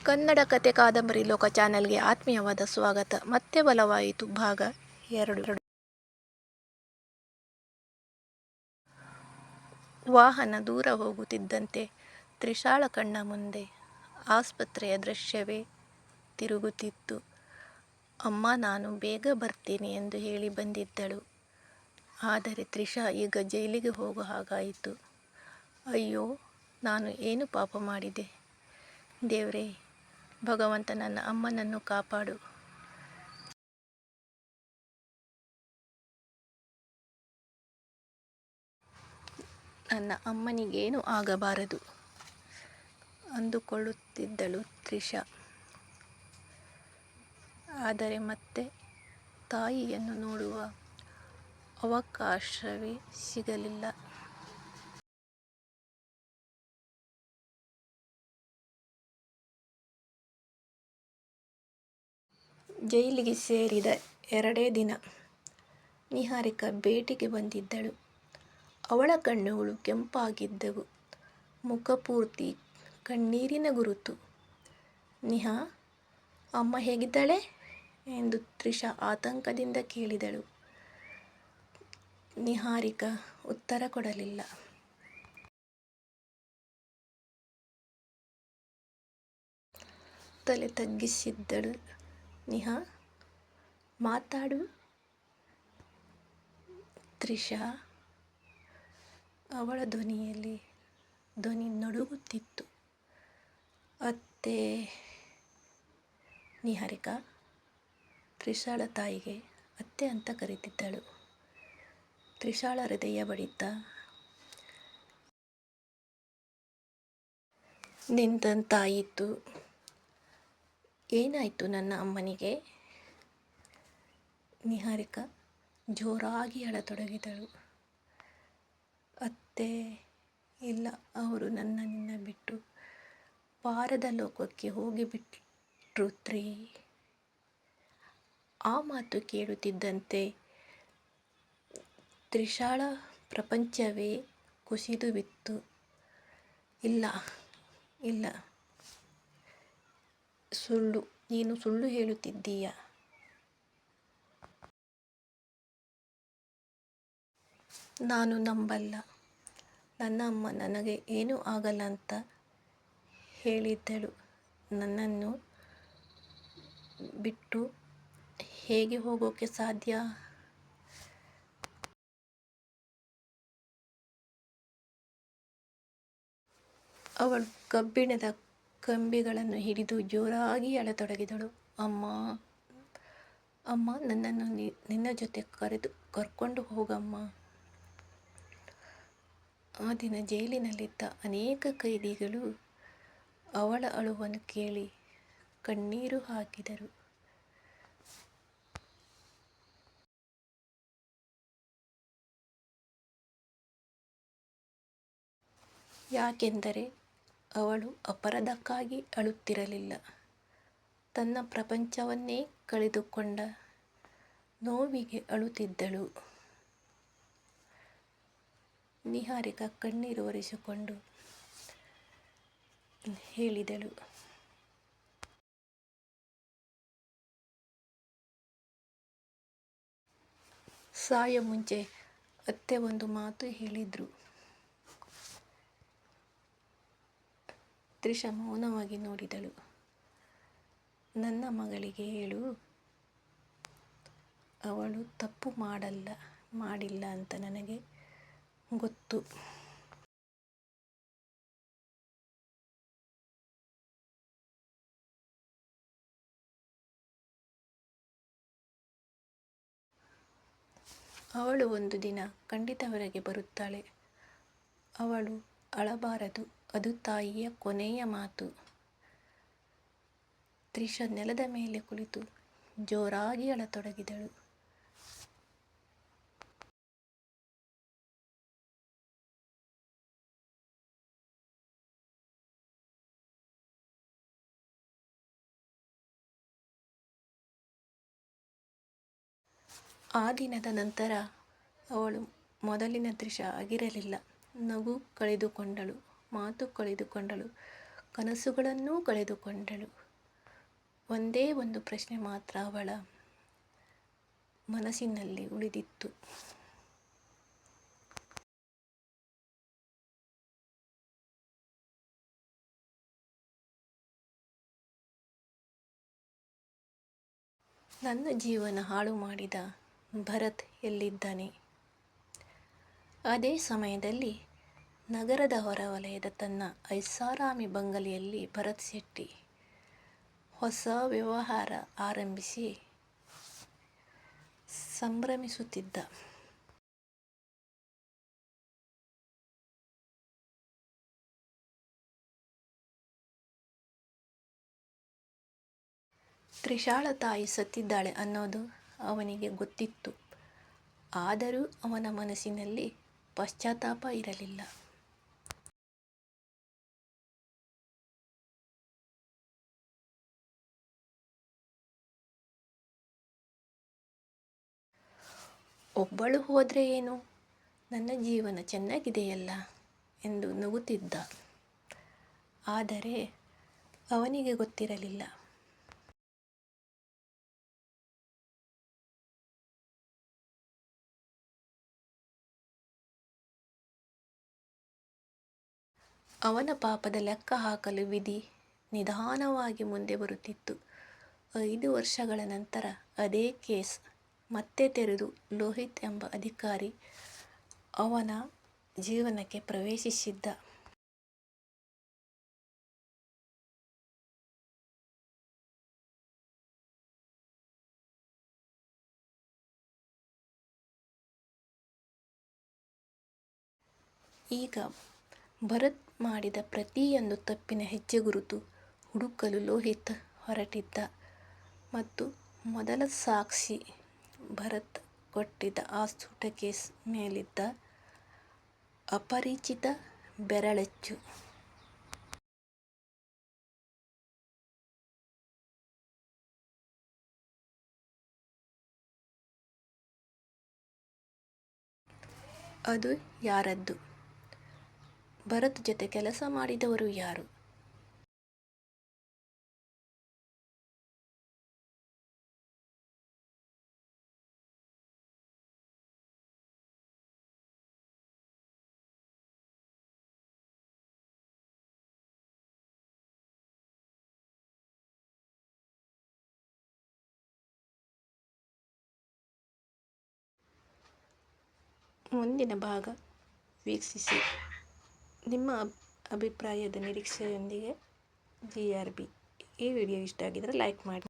ಕನ್ನಡ ಕತೆ ಕಾದಂಬರಿ ಲೋಕ ಚಾನೆಲ್ಗೆ ಆತ್ಮೀಯವಾದ ಸ್ವಾಗತ. ಮತ್ತೆ ಬಲವಾಯಿತು ಭಾಗ 2. ವಾಹನ ದೂರ ಹೋಗುತ್ತಿದ್ದಂತೆ ತ್ರಿಶಾಳ ಕಣ್ಣ ಮುಂದೆ ಆಸ್ಪತ್ರೆಯ ದೃಶ್ಯವೇ ತಿರುಗುತ್ತಿತ್ತು. ಅಮ್ಮ ನಾನು ಬೇಗ ಬರ್ತೀನಿ ಎಂದು ಹೇಳಿ ಬಂದಿದ್ದಳು. ಆದರೆ ತ್ರಿಷಾ ಈಗ ಜೈಲಿಗೆ ಹೋಗೋ ಹಾಗಾಯಿತು. ಅಯ್ಯೋ, ನಾನು ಏನು ಪಾಪ ಮಾಡಿದೆ ದೇವ್ರೇ, ಭಗವಂತ ನನ್ನ ಅಮ್ಮನನ್ನು ಕಾಪಾಡು. ನನ್ನ ಅಮ್ಮನಿಗೇನು ಆಗಬಾರದು ಅಂದುಕೊಳ್ಳುತ್ತಿದ್ದಳು ತ್ರಿಷಾ. ಆದರೆ ಮತ್ತೆ ತಾಯಿಯನ್ನು ನೋಡುವ ಅವಕಾಶವೇ ಸಿಗಲಿಲ್ಲ. ಜೈಲಿಗೆ ಸೇರಿದ 2 ದಿನ ನಿಹಾರಿಕಾ ಭೇಟಿಗೆ ಬಂದಿದ್ದಳು. ಅವಳ ಕಣ್ಣುಗಳು ಕೆಂಪಾಗಿದ್ದವು, ಮುಖಪೂರ್ತಿ ಕಣ್ಣೀರಿನ ಗುರುತು. ನಿಹಾ, ಅಮ್ಮ ಹೇಗಿದ್ದಾಳೆ ಎಂದು ತ್ರಿಷಾ ಆತಂಕದಿಂದ ಕೇಳಿದಳು. ನಿಹಾರಿಕಾ ಉತ್ತರ ಕೊಡಲಿಲ್ಲ. ತಲೆ ತಗ್ಗಿಸಿದ್ದಳು. ನಿಹಾ, ಮಾತಾಡು. ತ್ರಿಷಾ ಅವಳ ಧ್ವನಿ ನಡುಗುತ್ತಿತ್ತು. ಅತ್ತೆ. ನಿಹಾರಿಕಾ ತ್ರಿಷಾಳ ತಾಯಿಗೆ ಅತ್ತೆ ಅಂತ ಕರೆದಿದ್ದಳು. ತ್ರಿಷಾಳ ಹೃದಯ ಬಡಿತ ನಿಂತಂತಾಯಿತು. ಏನಾಯಿತು ನನ್ನ ಅಮ್ಮನಿಗೆ? ನಿಹಾರಿಕಾ ಜೋರಾಗಿ ಅಳತೊಡಗಿದಳು. ಅತ್ತೆ, ಇಲ್ಲ, ಅವರು ನಿನ್ನ ಬಿಟ್ಟು ಪಾರದ ಲೋಕಕ್ಕೆ ಹೋಗಿಬಿಟ್ರು ತ್ರಿ. ಆ ಮಾತು ಕೇಳುತ್ತಿದ್ದಂತೆ ತ್ರಿಷಾಳ ಪ್ರಪಂಚವೇ ಕುಸಿದು ಬಿತ್ತು. ಇಲ್ಲ, ಸುಳ್ಳು, ನೀನು ಸುಳ್ಳು ಹೇಳುತ್ತಿದ್ದೀಯ. ನಾನು ನಂಬಲ್ಲ. ನನ್ನ ಅಮ್ಮ ನನಗೆ ಏನೂ ಆಗಲ್ಲ ಅಂತ ಹೇಳಿದ್ದಳು. ನನ್ನನ್ನು ಬಿಟ್ಟು ಹೇಗೆ ಹೋಗೋಕ್ಕೆ ಸಾಧ್ಯ? ಅವಳು ಕಬ್ಬಿಣದ ಕಂಬಿಗಳನ್ನು ಹಿಡಿದು ಜೋರಾಗಿ ಅಳತೊಡಗಿದಳು. ಅಮ್ಮ, ನನ್ನನ್ನು ನಿನ್ನ ಜೊತೆ ಕರ್ಕೊಂಡು ಹೋಗಮ್ಮ. ಆ ದಿನ ಜೈಲಿನಲ್ಲಿದ್ದ ಅನೇಕ ಕೈದಿಗಳು ಅವಳ ಅಳುವನ್ನು ಕೇಳಿ ಕಣ್ಣೀರು ಹಾಕಿದರು. ಯಾಕೆಂದರೆ ಅವಳು ಅಪರಾಧಕ್ಕಾಗಿ ಅಳುತ್ತಿರಲಿಲ್ಲ, ತನ್ನ ಪ್ರಪಂಚವನ್ನೇ ಕಳೆದುಕೊಂಡ ನೋವಿಗೆ ಅಳುತ್ತಿದ್ದಳು. ನಿಹಾರಿಕಾ ಕಣ್ಣೀರು ಒರೆಸಿಕೊಂಡು ಹೇಳಿದಳು, ಸಾಯೋ ಮುಂಚೆ ಅತ್ತೆ ಒಂದು ಮಾತು ಹೇಳಿದ್ರು. ತ್ರಿಷಾ ಮೌನವಾಗಿ ನೋಡಿದಳು. ನನ್ನ ಮಗಳಿಗೆ ಹೇಳು, ಅವಳು ತಪ್ಪು ಮಾಡಿಲ್ಲ ಅಂತ ನನಗೆ ಗೊತ್ತು. ಅವಳು ಒಂದು ದಿನ ಖಂಡಿತ ಹೊರಗೆ ಬರುತ್ತಾಳೆ. ಅವಳು ಅಳಬಾರದು, ಅದು ತಾಯಿಯ ಕೊನೆಯ ಮಾತು. ತ್ರಿಷಾ ನೆಲದ ಮೇಲೆ ಕುಳಿತು ಜೋರಾಗಿ ಅಳತೊಡಗಿದಳು. ಆ ದಿನದ ನಂತರ ಅವಳು ಮೊದಲಿನ ತ್ರಿಷಾ ಆಗಿರಲಿಲ್ಲ. ನಗು ಕಳೆದುಕೊಂಡಳು, ಮಾತು ಕಳೆದುಕೊಂಡಳು, ಕನಸುಗಳನ್ನೂ ಕಳೆದುಕೊಂಡಳು. ಒಂದೇ ಒಂದು ಪ್ರಶ್ನೆ ಮಾತ್ರ ಅವಳ ಮನಸ್ಸಿನಲ್ಲಿ ಉಳಿದಿತ್ತು. ನನ್ನ ಜೀವನ ಹಾಳು ಮಾಡಿದ ಭರತ್ ಎಲ್ಲಿದ್ದಾನೆ? ಅದೇ ಸಮಯದಲ್ಲಿ ನಗರದ ಹೊರವಲಯದ ತನ್ನ ಐಷಾರಾಮಿ ಬಂಗಲೆಯಲ್ಲಿ ಭರತ್ ಶೆಟ್ಟಿ ಹೊಸ ವ್ಯವಹಾರ ಆರಂಭಿಸಿ ಸಂಭ್ರಮಿಸುತ್ತಿದ್ದ. ತ್ರಿಷಾಳ ತಾಯಿ ಸತ್ತಿದ್ದಾಳೆ ಅನ್ನೋದು ಅವನಿಗೆ ಗೊತ್ತಿತ್ತು. ಆದರೂ ಅವನ ಮನಸ್ಸಿನಲ್ಲಿ ಪಶ್ಚಾತ್ತಾಪ ಇರಲಿಲ್ಲ. ಒಬ್ಬಳು ಹೋದರೆ ಏನು, ನನ್ನ ಜೀವನ ಚೆನ್ನಾಗಿದೆಯಲ್ಲ ಎಂದು ನಗುತ್ತಿದ್ದ. ಆದರೆ ಅವನಿಗೆ ಗೊತ್ತಿರಲಿಲ್ಲ, ಅವನ ಪಾಪದ ಲೆಕ್ಕ ಹಾಕಲು ವಿಧಿ ನಿಧಾನವಾಗಿ ಮುಂದೆ ಬರುತ್ತಿತ್ತು. 5 ವರ್ಷಗಳ ನಂತರ ಅದೇ ಕೇಸ್ ಮತ್ತೆ ತೆರೆದು ಲೋಹಿತ್ ಎಂಬ ಅಧಿಕಾರಿ ಅವನ ಜೀವನಕ್ಕೆ ಪ್ರವೇಶಿಸಿದ್ದ. ಈಗ ಭರತ್ ಮಾಡಿದ ಪ್ರತಿಯೊಂದು ತಪ್ಪಿನ ಹೆಜ್ಜೆಗುರುತು ಹುಡುಕಲು ಲೋಹಿತ್ ಹೊರಟಿದ್ದ. ಮತ್ತು ಮೊದಲ ಸಾಕ್ಷಿ ಭರತ್ ಕೊಟ್ಟಿದ್ದ ಆ ಸೂಟ್ಕೇಸ್ ಮೇಲಿದ್ದ ಅಪರಿಚಿತ ಬೆರಳಚ್ಚು. ಅದು ಯಾರದ್ದು? ಭರತ್ ಜೊತೆ ಕೆಲಸ ಮಾಡಿದವರು ಯಾರು? ಮುಂದಿನ ಭಾಗ ವೀಕ್ಷಿಸಿ. ನಿಮ್ಮ ಅಭಿಪ್ರಾಯದ ನಿರೀಕ್ಷೆಯೊಂದಿಗೆ GRB. ಈ ವಿಡಿಯೋ ಇಷ್ಟ ಆಗಿದರೆ ಲೈಕ್ ಮಾಡಿ.